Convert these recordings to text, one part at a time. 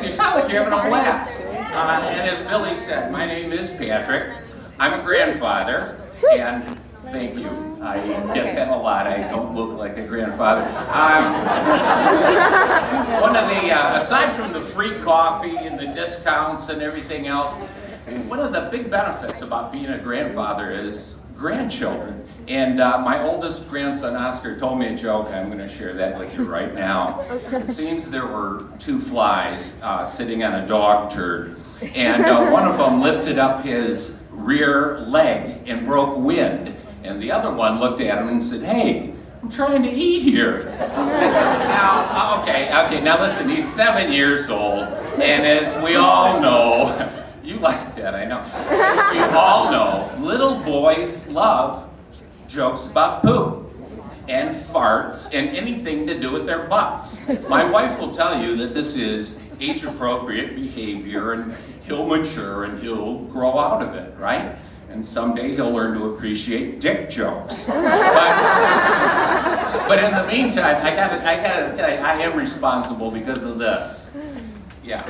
you sound like you're having a blast. And as Billy said, my name is Patrick. I'm a grandfather, and thank you. I get that a lot. I don't look like a grandfather. One of the, aside from the free coffee and the discounts and everything else, one of the big benefits about being a grandfather is grandchildren. And my oldest grandson, Oscar, told me a joke. I'm going to share that with you right now. It seems there were two flies sitting on a dog turd, and one of them lifted up his rear leg and broke wind. And the other one looked at him and said, "Hey, I'm trying to eat here." Now, okay, now listen, he's 7 years old, and as we all know, you like that, I know. As we all know, little boys love jokes about poop and farts and anything to do with their butts. My wife will tell you that this is age-appropriate behavior, and he'll mature and he'll grow out of it, right? And someday he'll learn to appreciate dick jokes. But in the meantime, I gotta tell you, I am responsible because of this. Yeah,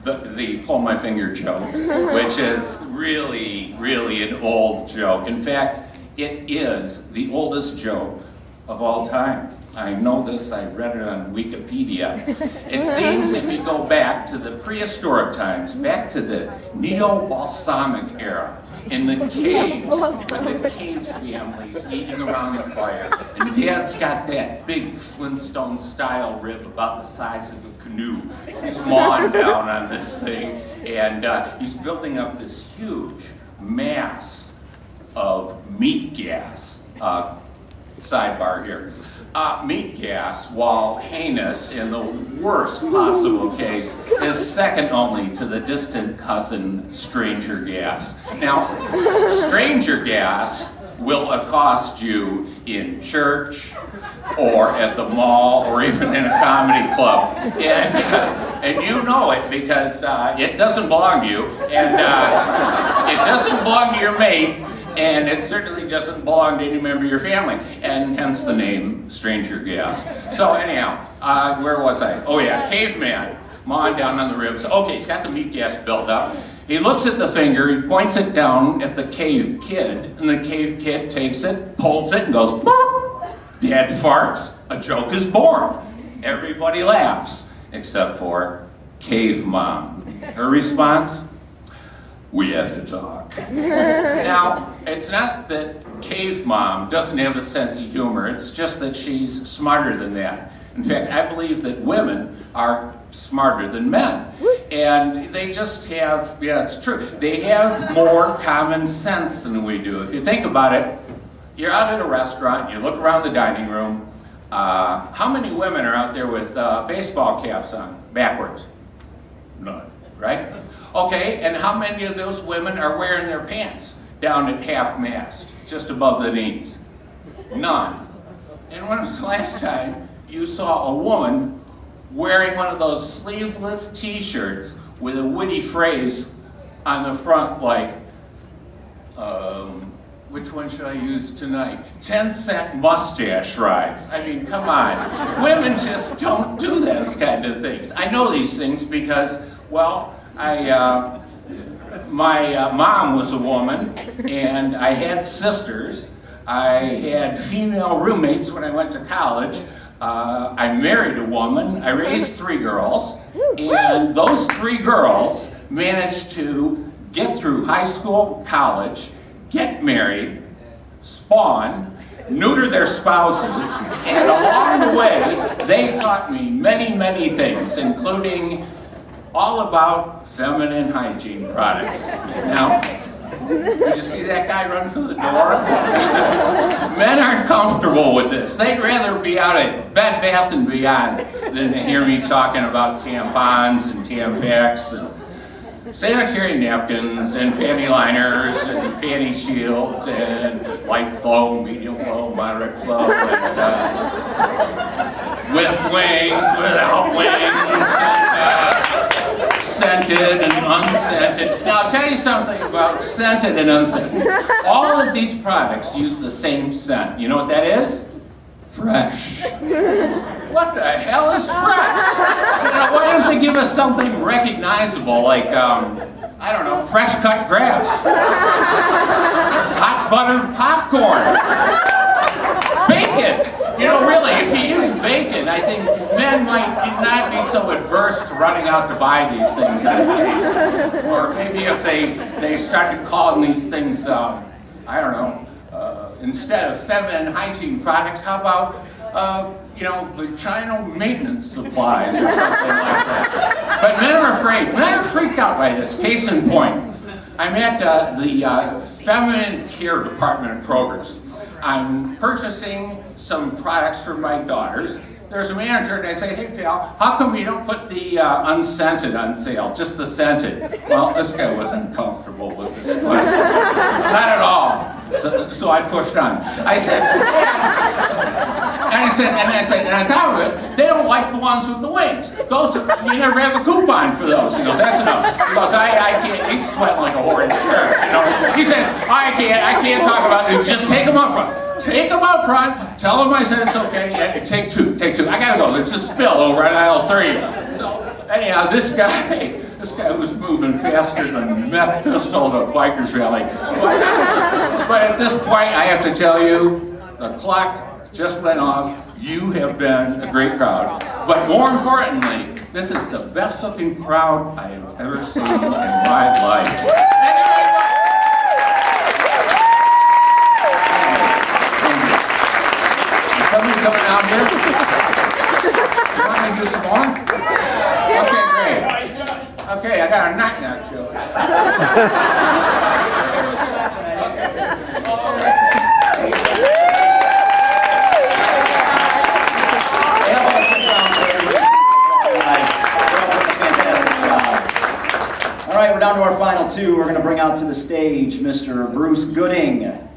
the pull my finger joke, which is really, really an old joke. In fact, it is the oldest joke of all time. I know this, I read it on Wikipedia. It seems if you go back to the prehistoric times, back to the Neo-Balsamic era, in the caves, with the cave families eating around the fire. And Dad's got that big Flintstone-style rib about the size of a canoe. He's mawing down on this thing, and he's building up this huge mass of meat gas. Sidebar here. Meat gas, while heinous in the worst possible case, is second only to the distant cousin stranger gas. Now, stranger gas will accost you in church or at the mall or even in a comedy club. And you know it because it doesn't belong to you, and it doesn't belong to your mate, and it certainly doesn't belong to any member of your family, and hence the name Stranger Gas. So anyhow, where was I? Oh yeah, caveman, mawing down on the ribs. Okay, he's got the meat gas built up. He looks at the finger, he points it down at the cave kid, and the cave kid takes it, pulls it, and goes, "Boop!" Dad farts, a joke is born. Everybody laughs, except for Cave Mom. Her response? "We have to talk." Now, it's not that Cave Mom doesn't have a sense of humor, it's just that she's smarter than that. In fact, I believe that women are smarter than men. And they just have, yeah, it's true, they have more common sense than we do. If you think about it, you're out at a restaurant, you look around the dining room, how many women are out there with baseball caps on, backwards? None, right? Okay, and how many of those women are wearing their pants down at half-mast, just above the knees? None. And when was the last time you saw a woman wearing one of those sleeveless t-shirts with a witty phrase on the front like, which one should I use tonight? 10-cent mustache rides. I mean, come on. Women just don't do those kind of things. I know these things because, well, my mom was a woman, and I had sisters. I had female roommates when I went to college. I married a woman. I raised 3 girls, and those 3 girls managed to get through high school, college, get married, spawn, neuter their spouses, and along the way, they taught me many, many things, including all about feminine hygiene products. Now, did you see that guy run through the door? Men aren't comfortable with this. They'd rather be out at Bed Bath & Beyond than to hear me talking about tampons and Tampax and sanitary napkins and panty liners and panty shields and light flow, medium flow, moderate flow, and with wings, without wings, and scented and unscented. Now I'll tell you something about scented and unscented. All of these products use the same scent. You know what that is? Fresh. what the hell is fresh? Why don't they give us something recognizable like, I don't know, fresh cut grass, hot buttered popcorn, bacon. Really, if you use bacon, I think men might not be so adverse to running out to buy these things on occasion. Or maybe if they started calling these things, I don't know, instead of feminine hygiene products, how about, vaginal maintenance supplies or something like that. But men are afraid. Men are freaked out by this. Case in point, I'm at the feminine care department at Kroger's. I'm purchasing some products for my daughters. There's a manager and I say, hey pal, how come you don't put the unscented on sale, just the scented? Well, this guy wasn't comfortable with this question. Not at all. So I pushed on. I said, and on top of it, they don't like the ones with the wings. Those, you never have a coupon for those. He goes, that's enough. He goes, I can't, he's sweating like a whore in church, He says, I can't talk about it, just take them up front. Take them up front, tell them I said it's okay, and take two. I gotta go, there's a spill over at aisle 3. So, anyhow, this guy was moving faster than meth pistol at a biker's rally. But at this point, I have to tell you, the clock just went off. You have been a great crowd. But more importantly, this is the best looking crowd I have ever seen in my life. Somebody coming out here? You want me to do some more? Okay, great. Okay, I got a knock-knock show. All right, we're down to our final two. We're going to bring out to the stage Mr. Bruce Gooding.